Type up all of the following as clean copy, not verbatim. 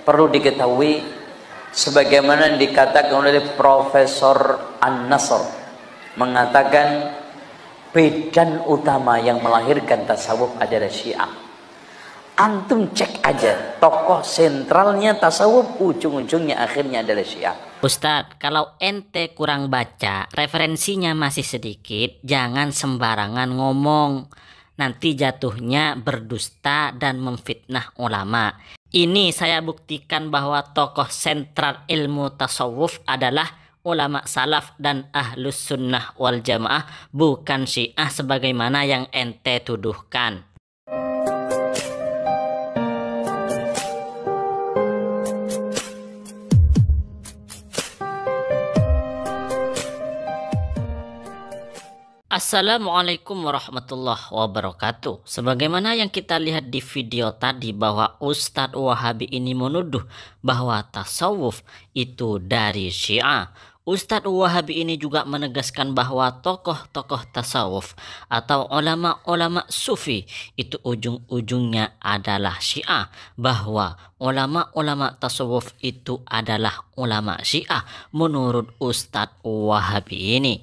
perlu diketahui sebagaimana dikatakan oleh Profesor An-Nasr, mengatakan bedan utama yang melahirkan tasawuf adalah Syiah. Antum cek aja tokoh sentralnya tasawuf, ujung-ujungnya akhirnya adalah Syiah. Ustadz, kalau ente kurang baca, referensinya masih sedikit, jangan sembarangan ngomong. Nanti jatuhnya berdusta dan memfitnah ulama. Ini saya buktikan bahwa tokoh sentral ilmu tasawuf adalah ulama salaf dan ahlus sunnah wal jamaah, bukan Syiah sebagaimana yang ente tuduhkan. Assalamualaikum warahmatullahi wabarakatuh. Sebagaimana yang kita lihat di video tadi bahwa Ustadz Wahabi ini menuduh bahwa tasawuf itu dari Syiah. Ustadz Wahabi ini juga menegaskan bahwa tokoh-tokoh tasawuf atau ulama-ulama sufi itu ujung-ujungnya adalah Syiah. Bahwa ulama-ulama tasawuf itu adalah ulama Syiah menurut Ustadz Wahabi ini.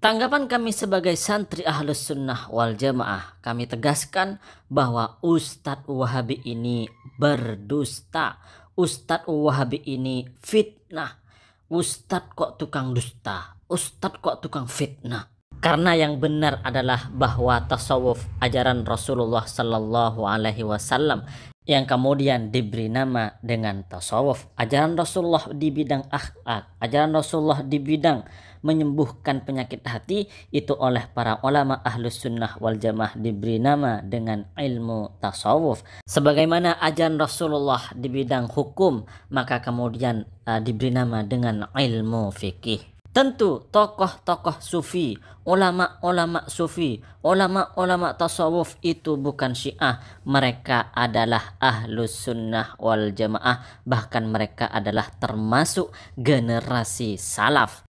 Tanggapan kami sebagai santri ahlus sunnah wal jamaah, kami tegaskan bahwa Ustadz Wahabi ini berdusta. Ustadz Wahabi ini fitnah. Ustadz kok tukang dusta, Ustadz kok tukang fitnah. Karena yang benar adalah bahwa tasawuf ajaran Rasulullah Sallallahu Alaihi Wasallam yang kemudian diberi nama dengan tasawuf. Ajaran Rasulullah di bidang akhlak, ajaran Rasulullah di bidang menyembuhkan penyakit hati itu oleh para ulama ahlus sunnah wal jamaah diberi nama dengan ilmu tasawuf. Sebagaimana ajaran Rasulullah di bidang hukum, maka kemudian diberi nama dengan ilmu fikih. Tentu tokoh-tokoh sufi, ulama-ulama sufi, ulama-ulama tasawuf itu bukan Syiah. Mereka adalah ahlus sunnah wal jamaah. Bahkan mereka adalah termasuk generasi salaf.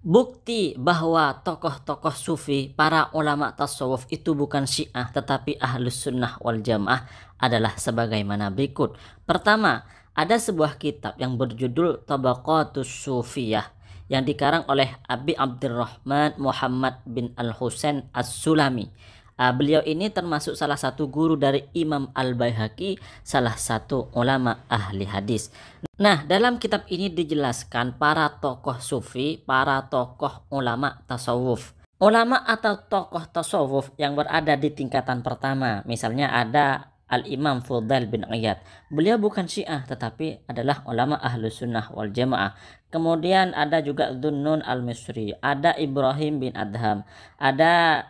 Bukti bahwa tokoh-tokoh sufi, para ulama tasawuf itu bukan Syiah tetapi ahlus sunnah wal jamaah adalah sebagaimana berikut. Pertama, ada sebuah kitab yang berjudul Tabaqatus Sufiyah yang dikarang oleh Abi Abdurrahman Muhammad bin Al-Husain As-Sulami. Beliau ini termasuk salah satu guru dari Imam Al-Baihaqi, salah satu ulama ahli hadis. Nah, dalam kitab ini dijelaskan para tokoh sufi, para tokoh ulama tasawuf. Ulama atau tokoh tasawuf yang berada di tingkatan pertama, misalnya ada Al-Imam Fudail bin Iyad. Beliau bukan Syiah tetapi adalah ulama ahlus sunnah wal jamaah. Kemudian ada juga Dhunnun al-Misri, ada Ibrahim bin Adham, ada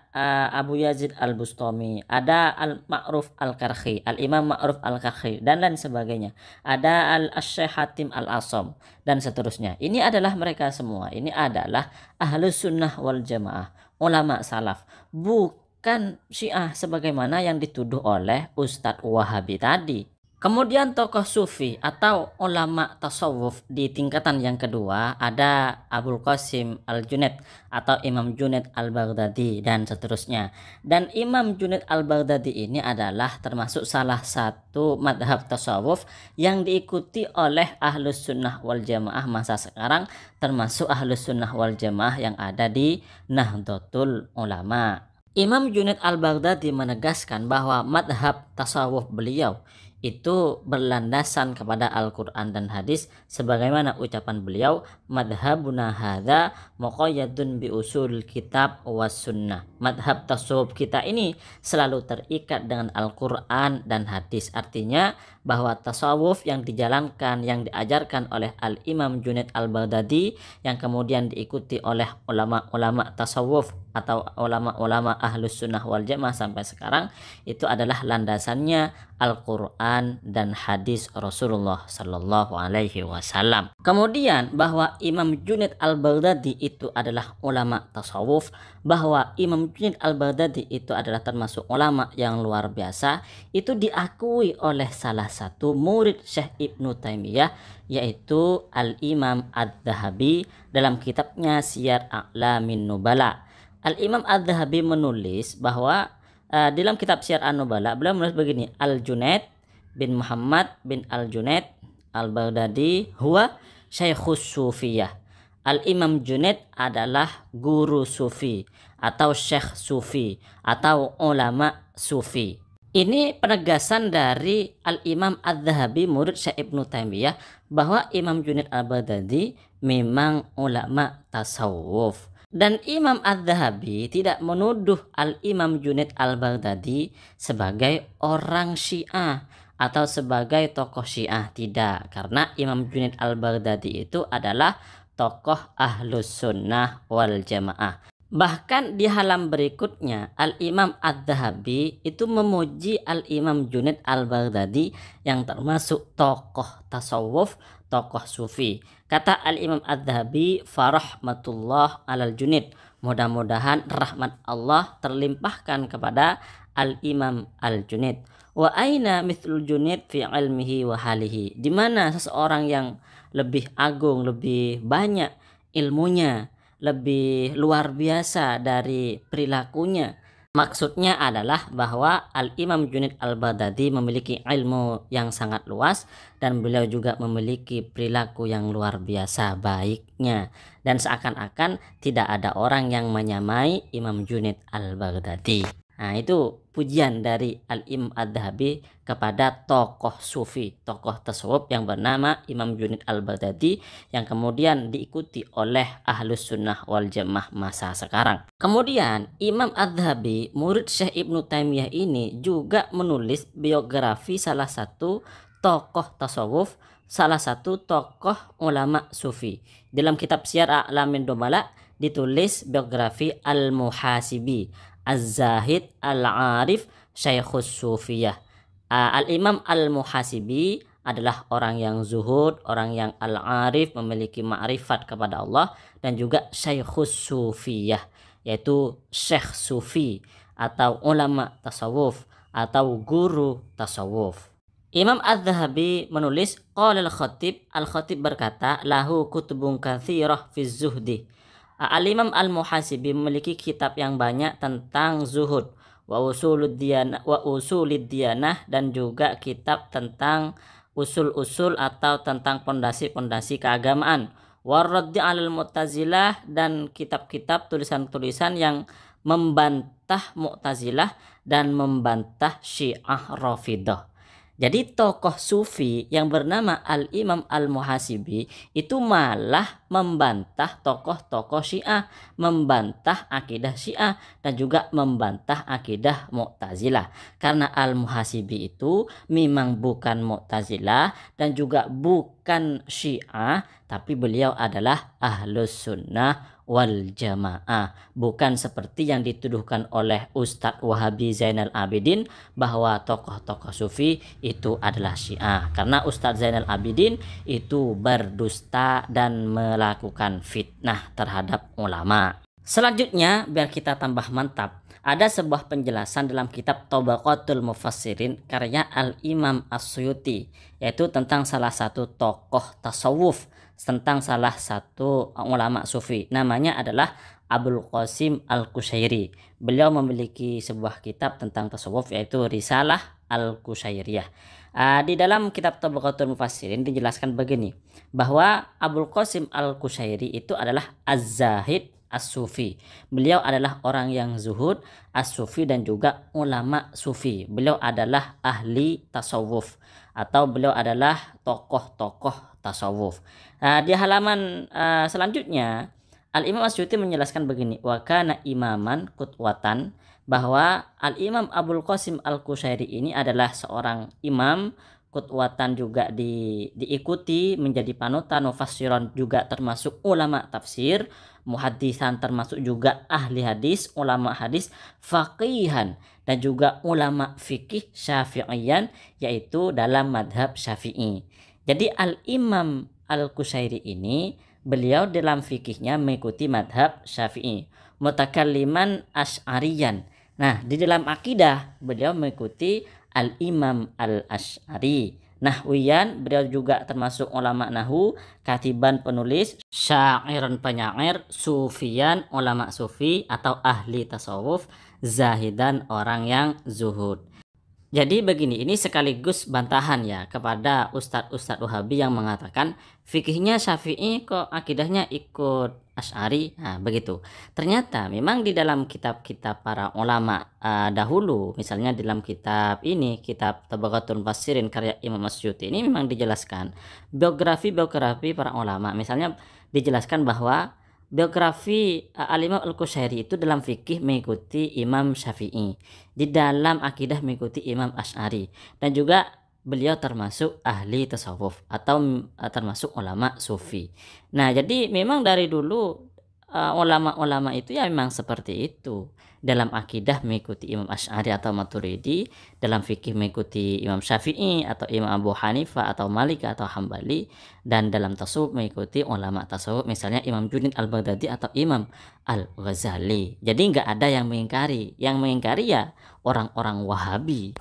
Abu Yazid al-Bustami, ada Al-Ma'ruf al-Karhi, Al-Imam Ma'ruf al-Karhi, dan lain sebagainya. Ada Al-Syekh Hatim al-Asam, dan seterusnya. Ini adalah mereka semua. Ini adalah ahlus sunnah wal jamaah, ulama salaf, bukan Syiah sebagaimana yang dituduh oleh Ustadz Wahabi tadi. Kemudian tokoh sufi atau ulama tasawuf di tingkatan yang kedua ada Abul Qasim Al-Junaid atau Imam Junaid Al-Baghdadi dan seterusnya. Dan Imam Junaid Al-Baghdadi ini adalah termasuk salah satu madhab tasawuf yang diikuti oleh ahlus sunnah wal jamaah masa sekarang, termasuk ahlus sunnah wal jamaah yang ada di Nahdlatul Ulama. Imam Junaid Al-Baghdadi menegaskan bahwa madhab tasawuf beliau itu berlandasan kepada Al-Quran dan hadis, sebagaimana ucapan beliau, madhabuna hadza muqayyadun bi usul kitab was sunnah. Madhab tasawuf kita ini selalu terikat dengan Al-Quran dan hadis. Artinya bahwa tasawuf yang dijalankan, yang diajarkan oleh Al-Imam Junaid Al-Baghdadi yang kemudian diikuti oleh ulama-ulama tasawuf atau ulama-ulama ahlus sunnah wal jamaah sampai sekarang, itu adalah landasannya Al-Quran dan hadis Rasulullah Sallallahu Alaihi Wasallam. Kemudian bahwa Imam Junaid Al-Baghdadi itu adalah ulama tasawuf, bahwa Imam Junaid Al-Baghdadi itu adalah termasuk ulama yang luar biasa, itu diakui oleh salah satu murid Syekh Ibnu Taimiyah, yaitu Al-Imam Adz-Dzahabi dalam kitabnya Siyar A'lamin Nubala. Al-Imam Adz-Dzahabi menulis bahwa dalam kitab Syiar An-Nubala beliau menulis begini, Al-Junaid bin Muhammad bin Al-Junaid Al-Baghdadi huwa Syekhus Sufiyah. Al-Imam Junaid adalah guru sufi atau syekh sufi atau ulama sufi. Ini penegasan dari Al-Imam Az-Zahabi murid Syekh Ibnu Taimiyah bahwa Imam Junaid Al-Baghdadi memang ulama tasawuf. Dan Imam Az-Zahabi tidak menuduh Al-Imam Junaid Al-Baghdadi sebagai orang Syiah atau sebagai tokoh Syiah, tidak. Karena Imam Junaid Al-Baghdadi itu adalah tokoh Ahlus Sunnah wal Jamaah. Bahkan di halaman berikutnya Al-Imam Az-Zahabi itu memuji Al-Imam Junaid Al-Baghdadi yang termasuk tokoh tasawuf, tokoh sufi. Kata Al-Imam Az-Zahabi, farahmatullah alal Junaid, mudah-mudahan rahmat Allah terlimpahkan kepada Al-Imam Al-Junaid. Wa aina mithlul Junaid fi ilmihi wa halihi, di mana seseorang yang lebih agung, lebih banyak ilmunya, lebih luar biasa dari perilakunya. Maksudnya adalah bahwa Al-Imam Junaid Al-Baghdadi memiliki ilmu yang sangat luas dan beliau juga memiliki perilaku yang luar biasa baiknya. Dan seakan-akan tidak ada orang yang menyamai Imam Junaid Al-Baghdadi. Nah, itu pujian dari Al-Imam Az-Zahabi kepada tokoh sufi, tokoh tasawuf yang bernama Imam Junaid Al-Baghdadi yang kemudian diikuti oleh Ahlus Sunnah wal Jamaah masa sekarang. Kemudian Imam Az-Zahabi murid Syekh Ibnu Taimiyah ini juga menulis biografi salah satu tokoh tasawuf, salah satu tokoh ulama sufi. Dalam kitab Syiar A'lamin Nubala ditulis biografi Al-Muhasibi Az-Zahid Al-Arif Syekhus Sufiyah. Al-Imam Al-Muhasibi adalah orang yang zuhud, orang yang al-arif, memiliki ma'rifat kepada Allah, dan juga Syekhus Sufiyah, yaitu syekh sufi atau ulama tasawuf atau guru tasawuf. Imam Az-Zahabi menulis, qala al-Khatib, Al-Khatib berkata, lahu kutubun katsirah fi zuhdi. Al-Imam Al-Muhasibi memiliki kitab yang banyak tentang zuhud wa usulid diyanah dan juga kitab tentang usul-usul atau tentang pondasi-pondasi keagamaan, waraddi 'alal Mu'tazilah, dan kitab-kitab tulisan-tulisan yang membantah Mu'tazilah dan membantah Syiah Rafidah. Jadi tokoh sufi yang bernama Al-Imam Al-Muhasibi itu malah membantah tokoh-tokoh Syiah, membantah akidah Syiah, dan juga membantah akidah Mu'tazilah. Karena Al-Muhasibi itu memang bukan Mu'tazilah dan juga bukan Syiah, tapi beliau adalah Ahlus Sunnah wal Jamaah, bukan seperti yang dituduhkan oleh Ustadz Wahabi Zainal Abidin bahwa tokoh-tokoh sufi itu adalah Syiah. Karena Ustadz Zainal Abidin itu berdusta dan melakukan fitnah terhadap ulama. Selanjutnya, biar kita tambah mantap, ada sebuah penjelasan dalam kitab Tabaqatul Mufassirin karya Al-Imam As-Suyuti, yaitu tentang salah satu tokoh tasawuf, tentang salah satu ulama sufi. Namanya adalah Abul Qasim Al-Qushairi. Beliau memiliki sebuah kitab tentang tasawuf, yaitu Risalah Al-Qushairiyah. Di dalam kitab Tabaqatul Mufassirin dijelaskan begini, bahwa Abul Qasim Al-Qushairi itu adalah Az-Zahid As-Sufi. Beliau adalah orang yang zuhud, as-sufi, dan juga ulama sufi. Beliau adalah ahli tasawuf atau beliau adalah tokoh-tokoh tasawuf. Di halaman selanjutnya Al-Imam As-Suyuti menjelaskan begini, wa kana imaman qudwatan, bahwa Al-Imam Abul Qasim Al-Qushairi ini adalah seorang imam, qudwatan juga diikuti, menjadi panutan, mufassiran juga termasuk ulama tafsir, muhaddisan termasuk juga ahli hadis, ulama hadis, faqihan, dan juga ulama fikih syafi'iyan, yaitu dalam madhab syafi'i. Jadi Al-Imam Al-Qushairi ini beliau dalam fikihnya mengikuti madhab syafi'i, mutakalliman asy'ariyan. Nah, di dalam akidah beliau mengikuti Al-Imam Al-Asy'ari. Nahwiyan, beliau juga termasuk ulama nahu, katiban penulis, syairan penyair, sufian ulama sufi atau ahli tasawuf, zahidan orang yang zuhud. Jadi begini, ini sekaligus bantahan ya kepada ustadz-ustadz Wahabi yang mengatakan fikihnya Syafi'i kok akidahnya ikut Asy'ari. Nah, begitu. Ternyata memang di dalam kitab-kitab para ulama dahulu, misalnya dalam kitab ini, kitab Tabaqatul Mufassirin karya Imam Asy'uti ini memang dijelaskan biografi para ulama. Misalnya dijelaskan bahwa biografi Al-Imam Al-Qushairi itu dalam fikih mengikuti Imam Syafi'i, di dalam akidah mengikuti Imam Asy'ari, dan juga beliau termasuk ahli tasawuf atau termasuk ulama sufi. Nah, jadi memang dari dulu ulama-ulama itu ya memang seperti itu. Dalam akidah mengikuti Imam Asy'ari atau Maturidi, dalam fikih mengikuti Imam Syafi'i atau Imam Abu Hanifah atau Malik atau Hambali, dan dalam tasawuf mengikuti ulama tasawuf misalnya Imam Junaid Al-Baghdadi atau Imam Al-Ghazali. Jadi nggak ada yang mengingkari. Yang mengingkari ya orang-orang Wahabi.